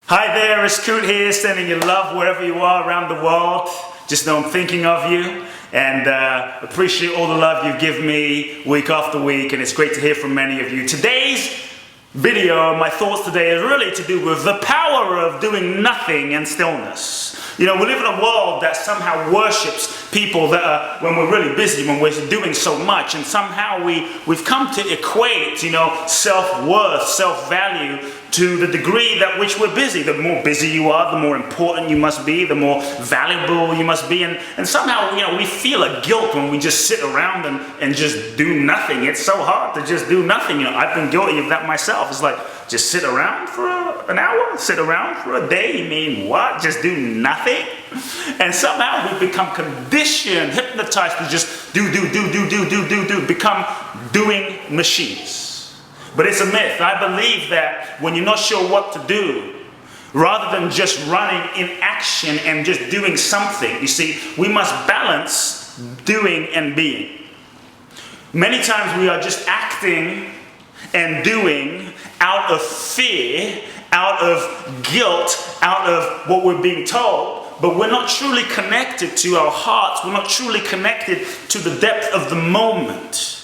Hi there, it's Kute here, sending you love wherever you are around the world. Just know I'm thinking of you and appreciate all the love you give me week after week, and it's great to hear from many of you. Today's video, my thoughts today, is really to do with the power of doing nothing and stillness. You know, we live in a world that somehow worships people that are, when we're really busy, when we're doing so much, and somehow we've come to equate, self-worth, self-value to the degree that which we're busy. The more busy you are, the more important you must be, the more valuable you must be, and somehow, we feel a guilt when we just sit around and just do nothing. It's so hard to just do nothing. I've been guilty of that myself. It's like, just sit around for an hour, sit around for a day. You mean what? Just do nothing? And somehow we become conditioned, hypnotized to just do, become doing machines. But it's a myth. I believe that when you're not sure what to do, rather than just running in action and just doing something, you see, we must balance doing and being. Many times we are just acting and doing out of fear, out of guilt, out of what we're being told, but we're not truly connected to our hearts. We're not truly connected to the depth of the moment.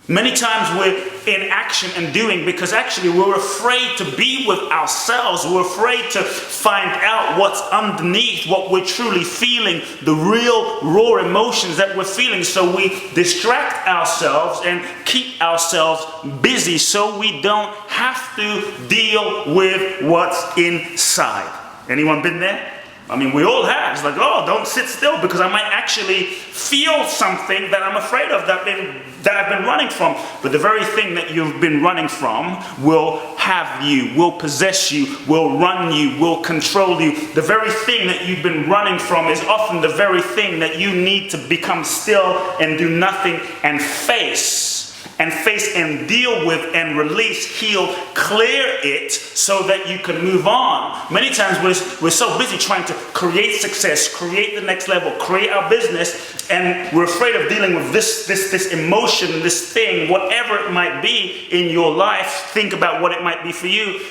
Many times we're in action and doing because actually we're afraid to be with ourselves. We're afraid to find out what's underneath, what we're truly feeling, the real raw emotions that we're feeling. So we distract ourselves and keep ourselves busy so we don't have to deal with what's inside. Anyone been there? I mean, we all have. It's like, oh, don't sit still because I might actually feel something that I'm afraid of, that I've been running from. But the very thing that you've been running from will have you, will possess you, will run you, will control you. The very thing that you've been running from is often the very thing that you need to become still and do nothing and face and deal with and release, heal, clear it so that you can move on. Many times we're so busy trying to create success, create the next level, create our business, and we're afraid of dealing with this emotion, this thing, whatever it might be in your life. Think about what it might be for you.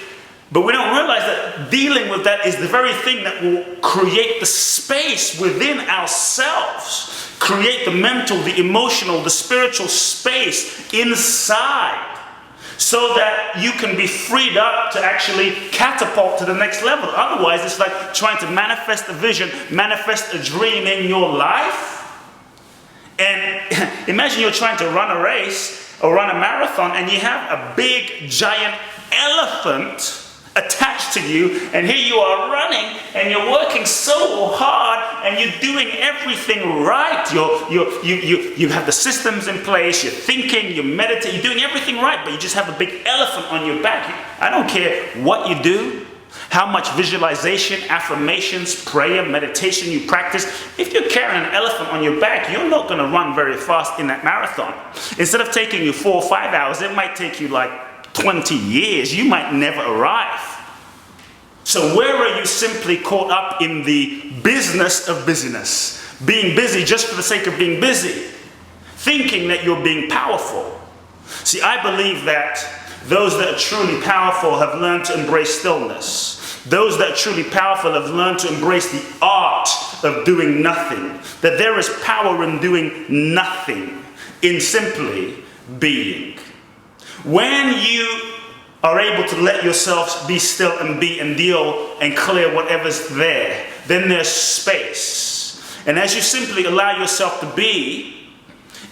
But we don't realize that dealing with that is the very thing that will create the space within ourselves, create the mental, the emotional, the spiritual space inside, so that you can be freed up to actually catapult to the next level. Otherwise, it's like trying to manifest a vision, manifest a dream in your life. And imagine you're trying to run a race or run a marathon and you have a big, giant elephant attached to you, and here you are running and you're working so hard and you're doing everything right. You have the systems in place, you're thinking, you're meditating, you're doing everything right, but you just have a big elephant on your back. I don't care what you do, how much visualization, affirmations, prayer, meditation you practice. If you're carrying an elephant on your back, you're not going to run very fast in that marathon. Instead of taking you 4 or 5 hours, it might take you like 20 years. You might never arrive. So where are you simply caught up in the business of busyness? Being busy just for the sake of being busy, thinking that you're being powerful. See, I believe that those that are truly powerful have learned to embrace stillness. Those that are truly powerful have learned to embrace the art of doing nothing. That there is power in doing nothing, in simply being. When you are able to let yourself be still and be and deal and clear whatever's there, then there's space. And as you simply allow yourself to be,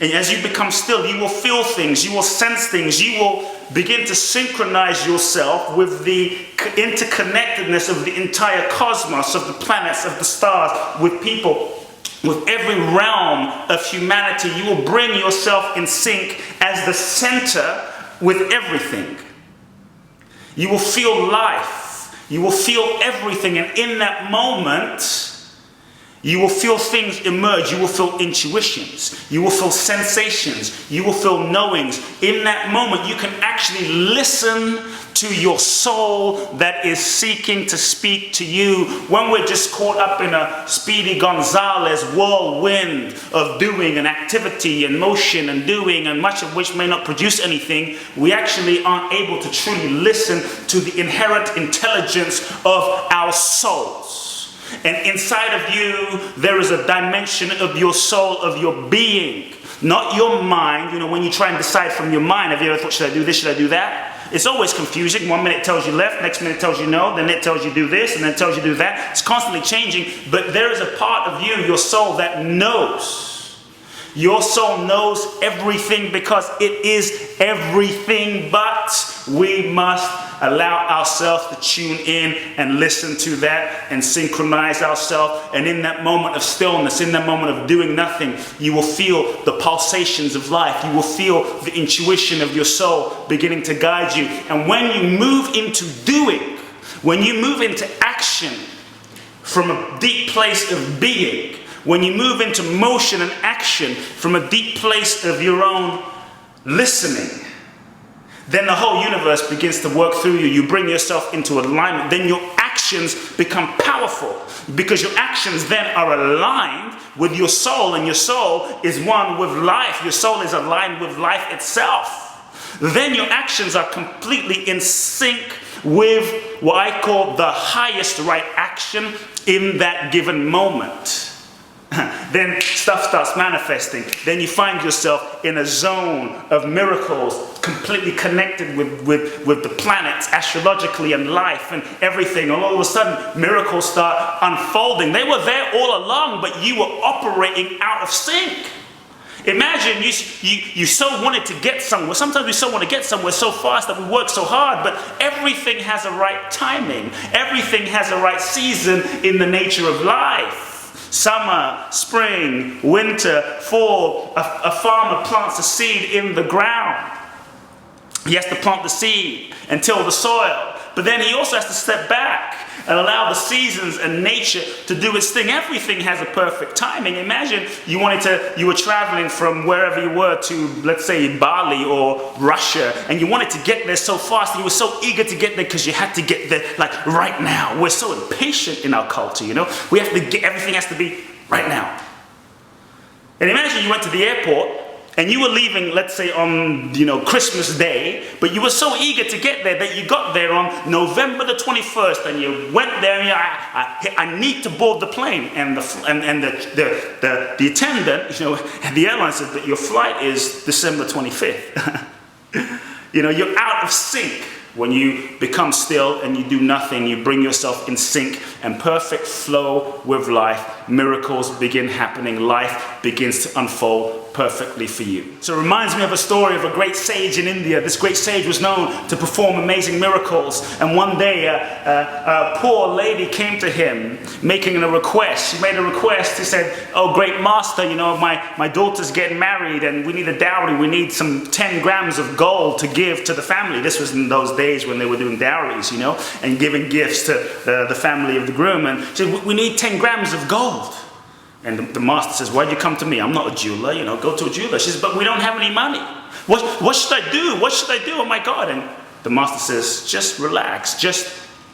and as you become still, you will feel things, you will sense things, you will begin to synchronize yourself with the interconnectedness of the entire cosmos, of the planets, of the stars, with people, with every realm of humanity. You will bring yourself in sync as the center with everything. You will feel life. You will feel everything. And in that moment, You will feel things emerge. You will feel intuitions. You will feel sensations. You will feel knowings. In that moment, you can actually listen to your soul that is seeking to speak to you. When we're just caught up in a Speedy Gonzales whirlwind of doing and activity and motion and doing, and much of which may not produce anything, we actually aren't able to truly listen to the inherent intelligence of our souls. And inside of you, there is a dimension of your soul, of your being, not your mind. You know, when you try and decide from your mind, have you ever thought, should I do this, should I do that? It's always confusing. 1 minute it tells you left, next minute it tells you no, then it tells you do this, and then it tells you do that. It's constantly changing, but there is a part of you, your soul, that knows. Your soul knows everything because it is everything, but we must allow ourselves to tune in and listen to that and synchronize ourselves. And in that moment of stillness, in that moment of doing nothing, you will feel the pulsations of life. You will feel the intuition of your soul beginning to guide you. And when you move into doing, when you move into action from a deep place of being, when you move into motion and action from a deep place of your own listening, then the whole universe begins to work through you. You bring yourself into alignment. Then your actions become powerful because your actions then are aligned with your soul, and your soul is one with life. Your soul is aligned with life itself. Then your actions are completely in sync with what I call the highest right action in that given moment. Then stuff starts manifesting. Then you find yourself in a zone of miracles, completely connected with the planets, astrologically, and life and everything. And all of a sudden, miracles start unfolding. They were there all along, but you were operating out of sync. Imagine you so wanted to get somewhere. Sometimes we so want to get somewhere so fast that we work so hard, but everything has a right timing. Everything has a right season in the nature of life. Summer, spring, winter, fall. A farmer plants a seed in the ground. He has to plant the seed and till the soil. But then he also has to step back and allow the seasons and nature to do its thing. Everything has a perfect timing. Imagine you were traveling from wherever you were to, let's say, Bali or Russia, and you wanted to get there so fast, and you were so eager to get there because you had to get there like right now. We're so impatient in our culture, you know. We have to get, everything has to be right now. And imagine you went to the airport and you were leaving, let's say, on, Christmas Day, but you were so eager to get there that you got there on November the 21st, and you went there and I need to board the plane, and the attendant, at the airline said that your flight is December 25th. You're out of sync. When you become still and you do nothing, you bring yourself in sync and perfect flow with life. Miracles begin happening. Life begins to unfold perfectly for you. So it reminds me of a story of a great sage in India. This great sage was known to perform amazing miracles. And one day a poor lady came to him making a request. She made a request. She said, "Oh, great master, my daughter's getting married and we need a dowry. We need some 10 grams of gold to give to the family." This was in those days when they were doing dowries, and giving gifts to the family of the groom. And she said, "We need 10 grams of gold." And the master says, "Why'd you come to me? I'm not a jeweler, go to a jeweler." She says, "But we don't have any money. What should I do? What should I do? Oh my God." And the master says, "Just relax.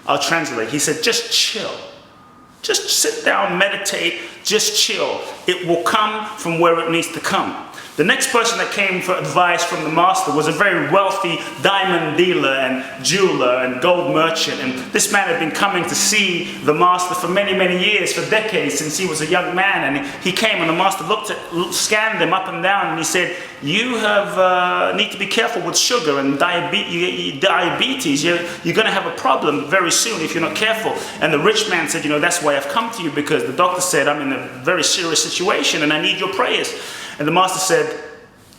I'll translate." He said, "Just chill. Just sit down, meditate, just chill. It will come from where it needs to come." The next person that came for advice from the master was a very wealthy diamond dealer and jeweler and gold merchant. And this man had been coming to see the master for many, many years, for decades, since he was a young man. And he came, and the master scanned him up and down, and he said, "You need to be careful with sugar and diabetes. You're going to have a problem very soon if you're not careful." And the rich man said, "That's why I've come to you, because the doctor said I'm in a very serious situation and I need your prayers." And the master said,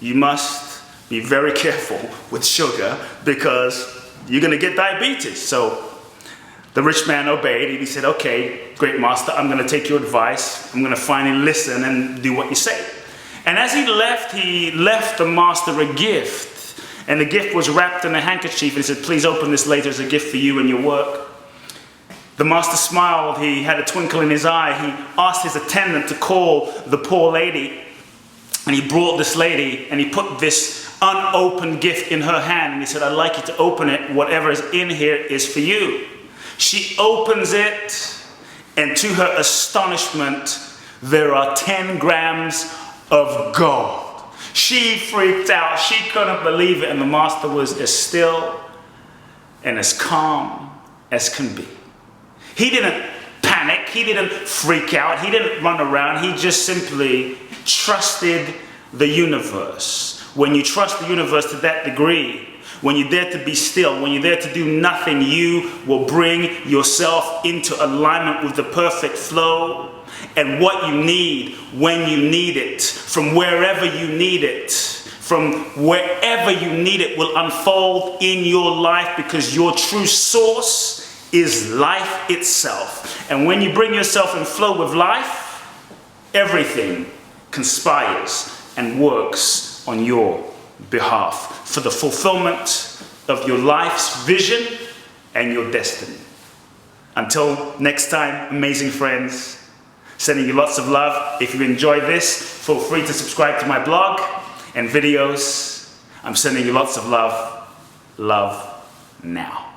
"You must be very careful with sugar because you're going to get diabetes." So the rich man obeyed, and he said, "Okay, great master, I'm going to take your advice. I'm going to finally listen and do what you say." And as he left the master a gift. And the gift was wrapped in a handkerchief, and he said, "Please open this later as a gift for you and your work." The master smiled, he had a twinkle in his eye. He asked his attendant to call the poor lady. And he brought this lady and he put this unopened gift in her hand. And he said, I'd like you to open it. Whatever is in here is for you. She opens it, and to her astonishment, there are 10 grams of gold. She freaked out. She couldn't believe it. And the master was as still and as calm as can be. He didn't panic. He didn't freak out. He didn't run around. He just simply trusted the universe. When you trust the universe to that degree, when you dare to be still, when you dare to do nothing, you will bring yourself into alignment with the perfect flow. And what you need, when you need it, from wherever you need it, from wherever you need it, will unfold in your life, because your true source is life itself. And when you bring yourself in flow with life, everything conspires and works on your behalf for the fulfillment of your life's vision and your destiny. Until next time, amazing friends, sending you lots of love. If you enjoyed this, feel free to subscribe to my blog and videos. I'm sending you lots of love. Love now.